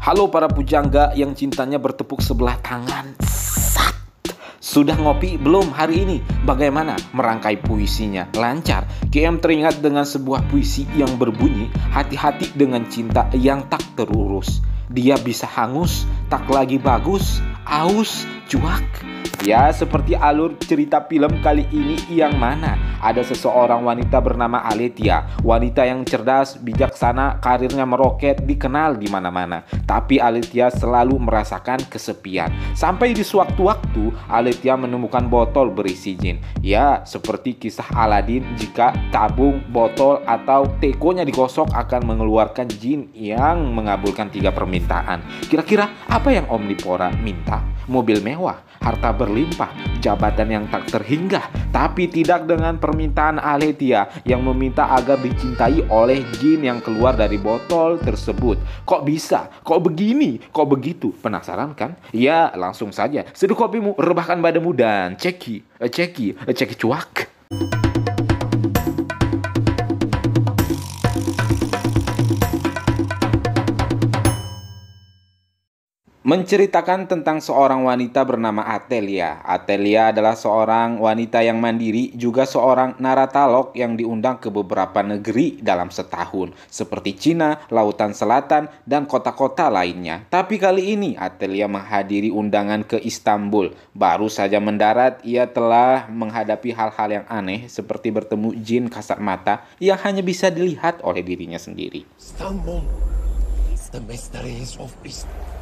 Halo para pujangga yang cintanya bertepuk sebelah tangan. Sat. Sudah ngopi belum hari ini? Bagaimana merangkai puisinya? Lancar? KM teringat dengan sebuah puisi yang berbunyi, hati-hati dengan cinta yang tak terurus. Dia bisa hangus, tak lagi bagus, aus, cuak. Ya, seperti alur cerita film kali ini yang mana ada seseorang wanita bernama Aletia, wanita yang cerdas, bijaksana, karirnya meroket, dikenal di mana-mana. Tapi Aletia selalu merasakan kesepian. Sampai di sewaktu-waktu Aletia menemukan botol berisi jin. Ya, seperti kisah Aladin, jika tabung, botol atau tekonya digosok akan mengeluarkan jin yang mengabulkan 3 permintaan. Kira-kira apa yang Omnipora minta? Mobil mewah, harta berlimpah, jabatan yang tak terhingga. Tapi tidak dengan permintaan Aletia yang meminta agar dicintai oleh jin yang keluar dari botol tersebut. Kok bisa? Kok begini? Kok begitu? Penasaran kan? Ya, langsung saja. Seduh kopimu, rebahkan badanmu dan ceki cuak. Menceritakan tentang seorang wanita bernama Atelia. Atelia adalah seorang wanita yang mandiri, juga seorang naratalog yang diundang ke beberapa negeri dalam setahun, seperti Cina, Lautan Selatan, dan kota-kota lainnya. Tapi kali ini Atelia menghadiri undangan ke Istanbul. Baru saja mendarat, ia telah menghadapi hal-hal yang aneh, seperti bertemu jin kasat mata yang hanya bisa dilihat oleh dirinya sendiri. Istanbul is the mysteries of Istanbul.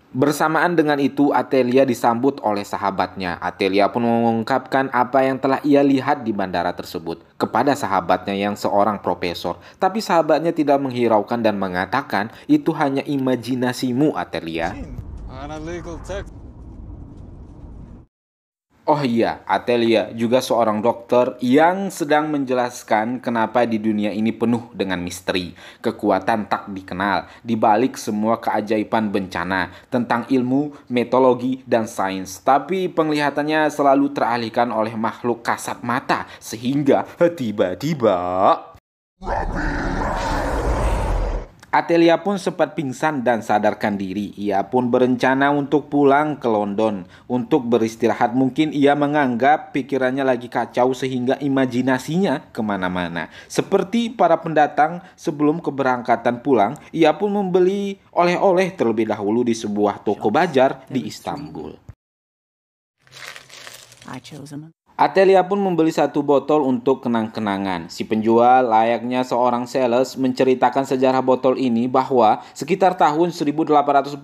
Bersamaan dengan itu, Atelia disambut oleh sahabatnya. Atelia pun mengungkapkan apa yang telah ia lihat di bandara tersebut kepada sahabatnya yang seorang profesor. Tapi sahabatnya tidak menghiraukan dan mengatakan, itu hanya imajinasimu, Atelia. Oh iya, Atelia juga seorang dokter yang sedang menjelaskan kenapa di dunia ini penuh dengan misteri, kekuatan tak dikenal, di balik semua keajaiban bencana, tentang ilmu, metodologi, dan sains. Tapi penglihatannya selalu teralihkan oleh makhluk kasat mata, sehingga tiba-tiba Atelia pun sempat pingsan dan sadarkan diri. Ia pun berencana untuk pulang ke London untuk beristirahat. Mungkin ia menganggap pikirannya lagi kacau sehingga imajinasinya kemana-mana. Seperti para pendatang sebelum keberangkatan pulang, ia pun membeli oleh-oleh terlebih dahulu di sebuah toko bajar di Istanbul. Atelia pun membeli 1 botol untuk kenang-kenangan. Si penjual layaknya seorang sales menceritakan sejarah botol ini bahwa sekitar tahun 1845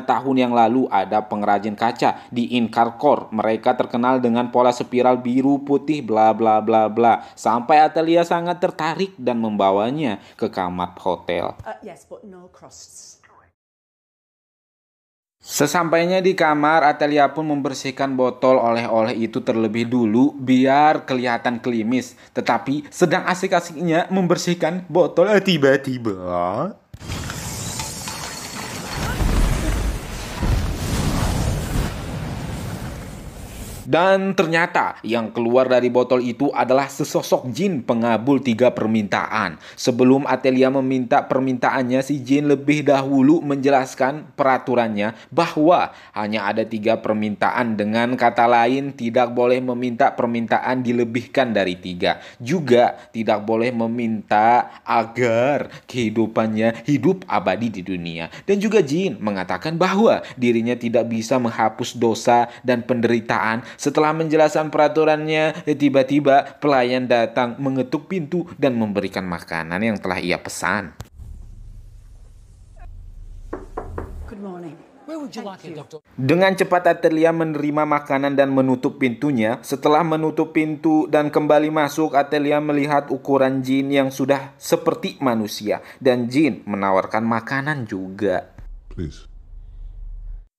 tahun yang lalu ada pengrajin kaca di Inkarkor. Mereka terkenal dengan pola spiral biru putih bla bla bla bla. Sampai Atelia sangat tertarik dan membawanya ke kamar hotel. Yes, but no crusts. Sesampainya di kamar, Atelia pun membersihkan botol oleh-oleh itu terlebih dulu biar kelihatan klimis. Tetapi sedang asik-asiknya membersihkan botol, tiba-tiba dan ternyata yang keluar dari botol itu adalah sesosok jin pengabul 3 permintaan. Sebelum Atelia meminta permintaannya, si jin lebih dahulu menjelaskan peraturannya bahwa hanya ada 3 permintaan. Dengan kata lain, tidak boleh meminta permintaan dilebihkan dari 3. Juga tidak boleh meminta agar kehidupannya hidup abadi di dunia. Dan juga jin mengatakan bahwa dirinya tidak bisa menghapus dosa dan penderitaan. Setelah menjelaskan peraturannya, tiba-tiba pelayan datang mengetuk pintu dan memberikan makanan yang telah ia pesan. Good morning. Where would you like it, Doctor? Dengan cepat Atelia menerima makanan dan menutup pintunya. Setelah menutup pintu dan kembali masuk, Atelia melihat ukuran jin yang sudah seperti manusia. Dan jin menawarkan makanan juga. Please.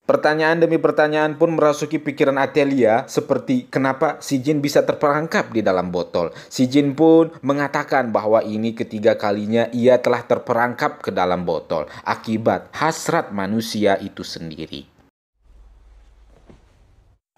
Pertanyaan demi pertanyaan pun merasuki pikiran Atelia, seperti kenapa si jin bisa terperangkap di dalam botol. Si jin pun mengatakan bahwa ini ketiga kalinya ia telah terperangkap ke dalam botol akibat hasrat manusia itu sendiri.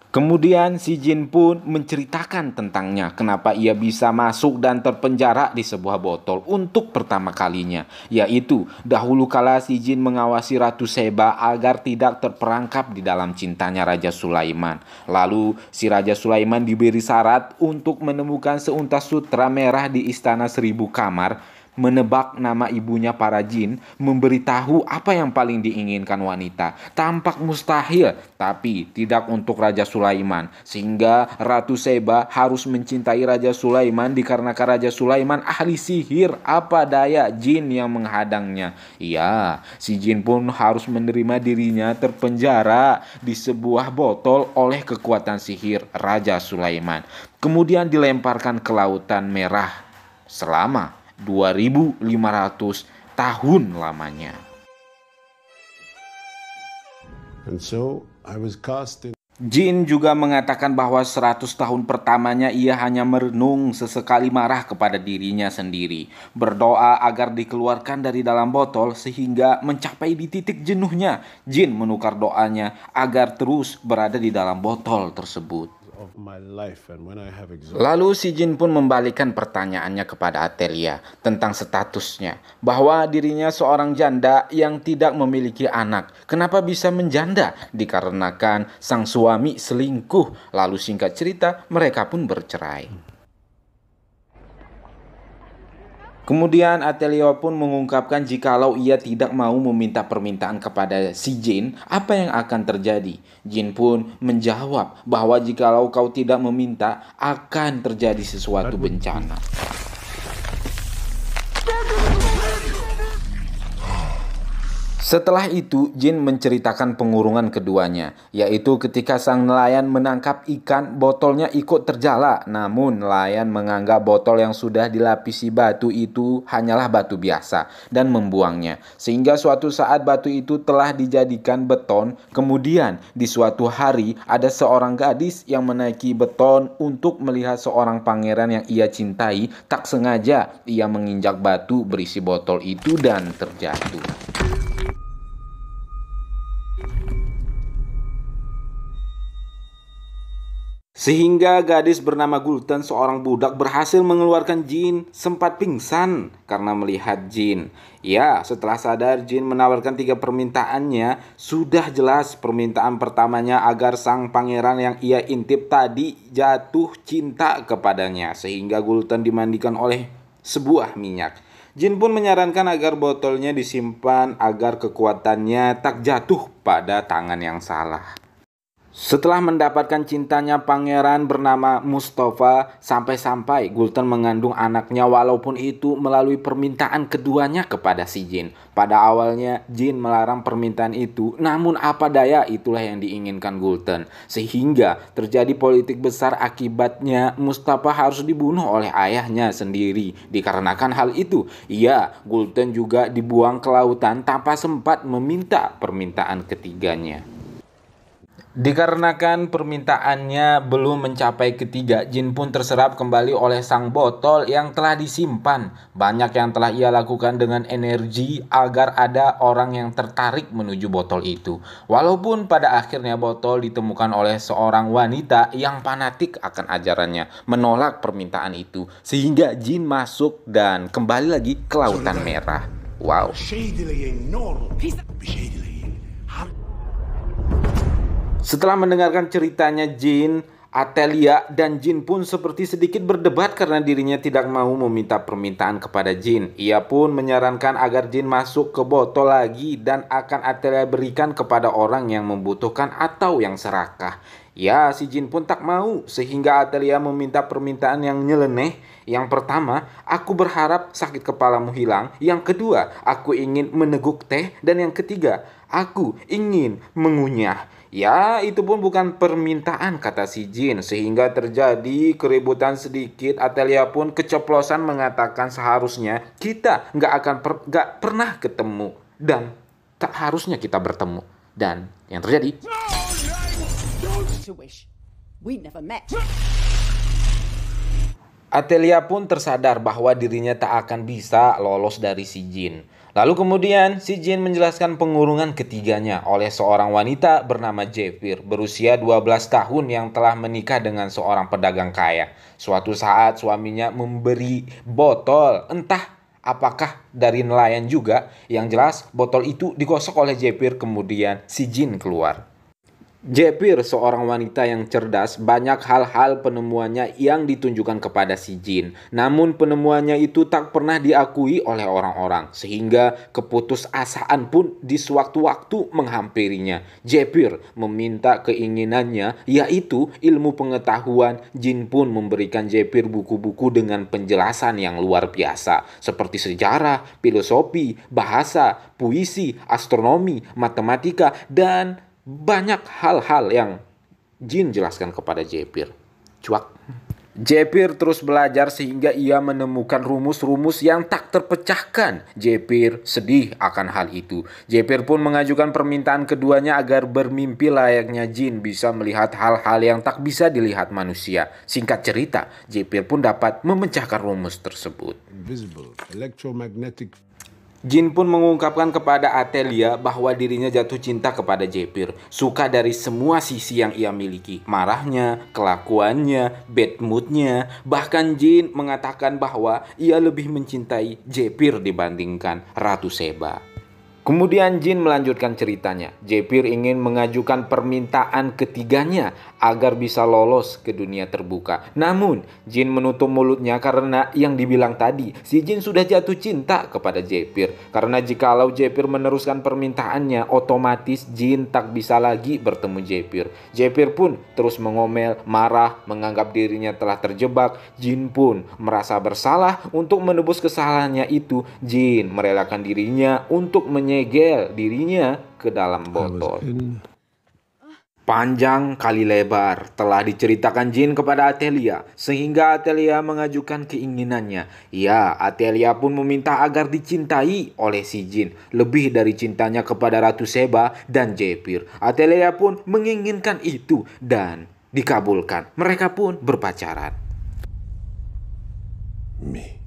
Kemudian si Jin pun menceritakan tentangnya, kenapa ia bisa masuk dan terpenjara di sebuah botol untuk pertama kalinya. Yaitu, dahulu kala si Jin mengawasi Ratu Sheba agar tidak terperangkap di dalam cintanya Raja Sulaiman. Lalu si Raja Sulaiman diberi syarat untuk menemukan seuntas sutra merah di Istana Seribu Kamar, menebak nama ibunya para jin, memberitahu apa yang paling diinginkan wanita. Tampak mustahil, tapi tidak untuk Raja Sulaiman. Sehingga Ratu Sheba harus mencintai Raja Sulaiman dikarenakan Raja Sulaiman ahli sihir. Apa daya jin yang menghadangnya. Iya, si jin pun harus menerima dirinya terpenjara di sebuah botol oleh kekuatan sihir Raja Sulaiman. Kemudian dilemparkan ke Lautan Merah selama 2.500 tahun lamanya. And so I was cast in. Jin juga mengatakan bahwa 100 tahun pertamanya ia hanya merenung, sesekali marah kepada dirinya sendiri, berdoa agar dikeluarkan dari dalam botol sehingga mencapai di titik jenuhnya. Jin menukar doanya agar terus berada di dalam botol tersebut. Of my life, and when I have exhausted. Lalu si Jin pun membalikan pertanyaannya kepada Athelia tentang statusnya, bahwa dirinya seorang janda yang tidak memiliki anak. Kenapa bisa menjanda? Dikarenakan sang suami selingkuh. Lalu singkat cerita, mereka pun bercerai. Kemudian Athelia pun mengungkapkan jikalau ia tidak mau meminta permintaan kepada si Jin, apa yang akan terjadi? Jin pun menjawab bahwa jikalau kau tidak meminta, akan terjadi sesuatu bencana. Setelah itu, Jin menceritakan pengurungan keduanya, yaitu ketika sang nelayan menangkap ikan, botolnya ikut terjala. Namun, nelayan menganggap botol yang sudah dilapisi batu itu hanyalah batu biasa dan membuangnya. Sehingga suatu saat batu itu telah dijadikan beton. Kemudian, di suatu hari, ada seorang gadis yang menaiki beton untuk melihat seorang pangeran yang ia cintai. Tak sengaja, ia menginjak batu berisi botol itu dan terjatuh. Sehingga gadis bernama Gulten, seorang budak, berhasil mengeluarkan Jin, sempat pingsan karena melihat Jin. Ya, setelah sadar, Jin menawarkan 3 permintaannya. Sudah jelas permintaan pertamanya agar sang pangeran yang ia intip tadi jatuh cinta kepadanya, sehingga Gulten dimandikan oleh sebuah minyak. Jin pun menyarankan agar botolnya disimpan agar kekuatannya tak jatuh pada tangan yang salah. Setelah mendapatkan cintanya pangeran bernama Mustafa, sampai-sampai Gulten mengandung anaknya, walaupun itu melalui permintaan keduanya kepada si Jin. Pada awalnya Jin melarang permintaan itu, namun apa daya itulah yang diinginkan Gulten. Sehingga terjadi politik besar, akibatnya Mustafa harus dibunuh oleh ayahnya sendiri. Dikarenakan hal itu, Gulten juga dibuang ke lautan tanpa sempat meminta permintaan ketiganya. Dikarenakan permintaannya belum mencapai ketiga, Jin pun terserap kembali oleh sang botol yang telah disimpan. Banyak yang telah ia lakukan dengan energi agar ada orang yang tertarik menuju botol itu. Walaupun pada akhirnya botol ditemukan oleh seorang wanita yang fanatik akan ajarannya, menolak permintaan itu. Sehingga Jin masuk dan kembali lagi ke Lautan Merah. Wow. Setelah mendengarkan ceritanya Jin, Athelia dan Jin pun seperti sedikit berdebat karena dirinya tidak mau meminta permintaan kepada Jin. Ia pun menyarankan agar Jin masuk ke botol lagi dan akan Athelia berikan kepada orang yang membutuhkan atau yang serakah. Ya, si Jin pun tak mau, sehingga Athelia meminta permintaan yang nyeleneh. Yang pertama, aku berharap sakit kepalamu hilang. Yang kedua, aku ingin meneguk teh. Dan yang ketiga, aku ingin mengunyah. Ya, itu pun bukan permintaan, kata si Jin. Sehingga terjadi keributan sedikit. Athelia pun keceplosan mengatakan seharusnya kita nggak pernah ketemu. Dan tak harusnya kita bertemu. Dan yang terjadi... Atelia pun tersadar bahwa dirinya tak akan bisa lolos dari si jin. Lalu kemudian si jin menjelaskan pengurungan ketiganya oleh seorang wanita bernama Jepir berusia 12 tahun yang telah menikah dengan seorang pedagang kaya. Suatu saat suaminya memberi botol, entah apakah dari nelayan juga, yang jelas botol itu digosok oleh Jepir kemudian si jin keluar. Jepir, seorang wanita yang cerdas, banyak hal-hal penemuannya yang ditunjukkan kepada si jin. Namun penemuannya itu tak pernah diakui oleh orang-orang, sehingga keputusasaan pun di sewaktu-waktu menghampirinya. Jepir meminta keinginannya, yaitu ilmu pengetahuan. Jin pun memberikan Jepir buku-buku dengan penjelasan yang luar biasa, seperti sejarah, filosofi, bahasa, puisi, astronomi, matematika, dan banyak hal-hal yang jin jelaskan kepada Jepir. Cuak. Jepir terus belajar sehingga ia menemukan rumus-rumus yang tak terpecahkan. Jepir sedih akan hal itu. Jepir pun mengajukan permintaan keduanya agar bermimpi layaknya jin, bisa melihat hal-hal yang tak bisa dilihat manusia. Singkat cerita, Jepir pun dapat memecahkan rumus tersebut. Invisible electromagnetic. Jin pun mengungkapkan kepada Atelia bahwa dirinya jatuh cinta kepada Jepir, suka dari semua sisi yang ia miliki, marahnya, kelakuannya, bad moodnya. Bahkan Jin mengatakan bahwa ia lebih mencintai Jepir dibandingkan Ratu Sheba. Kemudian Jin melanjutkan ceritanya. Jepir ingin mengajukan permintaan ketiganya agar bisa lolos ke dunia terbuka. Namun Jin menutup mulutnya karena yang dibilang tadi, si Jin sudah jatuh cinta kepada Jepir. Karena jikalau Jepir meneruskan permintaannya, otomatis Jin tak bisa lagi bertemu Jepir. Jepir pun terus mengomel, marah, menganggap dirinya telah terjebak. Jin pun merasa bersalah. Untuk menebus kesalahannya itu, Jin merelakan dirinya untuk menyegel dirinya ke dalam botol. Panjang kali lebar telah diceritakan Jin kepada Atelia, sehingga Atelia mengajukan keinginannya. Ya, Atelia pun meminta agar dicintai oleh si Jin, lebih dari cintanya kepada Ratu Sheba dan Jepir. Atelia pun menginginkan itu dan dikabulkan. Mereka pun berpacaran. Me.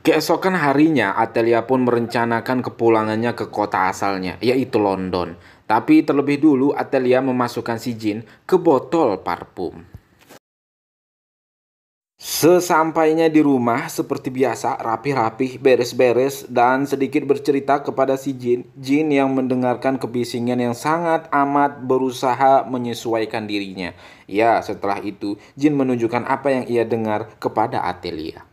Keesokan harinya, Atelia pun merencanakan kepulangannya ke kota asalnya, yaitu London. Tapi terlebih dulu, Atelia memasukkan si Jin ke botol parfum. Sesampainya di rumah, seperti biasa, rapih-rapih, beres-beres, dan sedikit bercerita kepada si Jin. Jin yang mendengarkan kebisingan yang sangat amat berusaha menyesuaikan dirinya. Ya, setelah itu, Jin menunjukkan apa yang ia dengar kepada Atelia.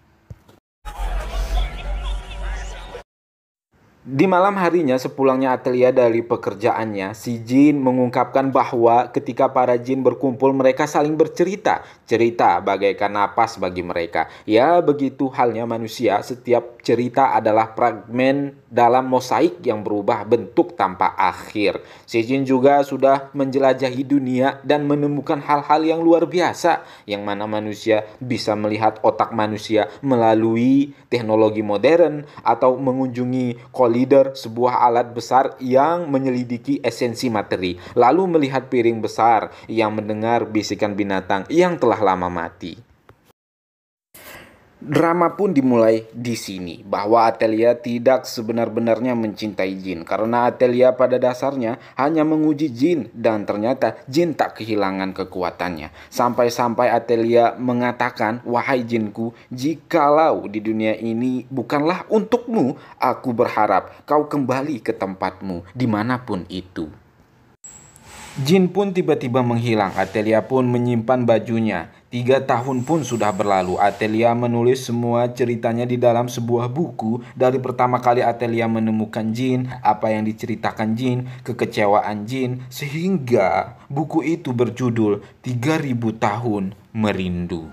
Di malam harinya, sepulangnya Atelia dari pekerjaannya, si Jin mengungkapkan bahwa ketika para jin berkumpul, mereka saling bercerita. Cerita bagaikan napas bagi mereka. Ya, begitu halnya manusia, setiap cerita adalah fragmen dalam mosaik yang berubah bentuk tanpa akhir. Si Jin juga sudah menjelajahi dunia dan menemukan hal-hal yang luar biasa, yang mana manusia bisa melihat otak manusia melalui teknologi modern atau mengunjungi Collider, sebuah alat besar yang menyelidiki esensi materi, lalu melihat piring besar yang mendengar bisikan binatang yang telah lama mati. Drama pun dimulai di sini, bahwa Atelia tidak sebenar-benarnya mencintai Jin, karena Atelia pada dasarnya hanya menguji Jin, dan ternyata Jin tak kehilangan kekuatannya. Sampai-sampai Atelia mengatakan, "Wahai Jinku, jikalau di dunia ini bukanlah untukmu, aku berharap kau kembali ke tempatmu, dimanapun itu." Jin pun tiba-tiba menghilang. Atelia pun menyimpan bajunya. 3 tahun pun sudah berlalu. Atelia menulis semua ceritanya di dalam sebuah buku. Dari pertama kali Atelia menemukan Jin, apa yang diceritakan Jin, kekecewaan Jin, sehingga buku itu berjudul 3000 tahun merindu.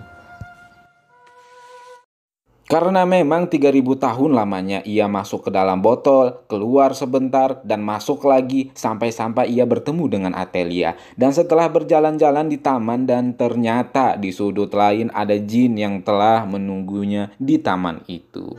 Karena memang 3000 tahun lamanya ia masuk ke dalam botol, keluar sebentar, dan masuk lagi sampai-sampai ia bertemu dengan Atelia. Dan setelah berjalan-jalan di taman, dan ternyata di sudut lain ada jin yang telah menunggunya di taman itu.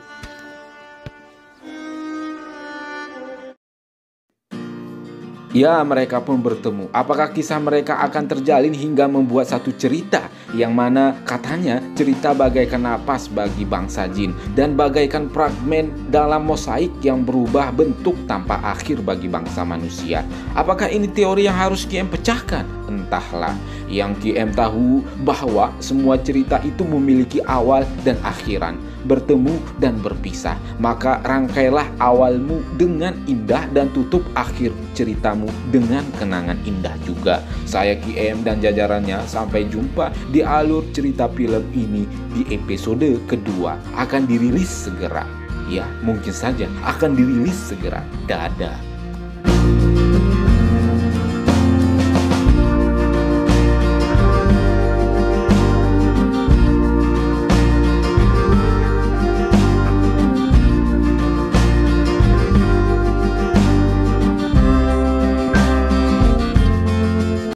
Ya, mereka pun bertemu. Apakah kisah mereka akan terjalin hingga membuat satu cerita yang mana katanya cerita bagaikan napas bagi bangsa jin dan bagaikan fragmen dalam mosaik yang berubah bentuk tanpa akhir bagi bangsa manusia. Apakah ini teori yang harus KM pecahkan? Entahlah. Yang KM tahu bahwa semua cerita itu memiliki awal dan akhiran, bertemu dan berpisah. Maka rangkailah awalmu dengan indah dan tutup akhir ceritamu dengan kenangan indah juga. Saya KM dan jajarannya sampai jumpa di alur cerita film ini di episode kedua. Akan dirilis segera. Ya, mungkin saja akan dirilis segera. Dadah.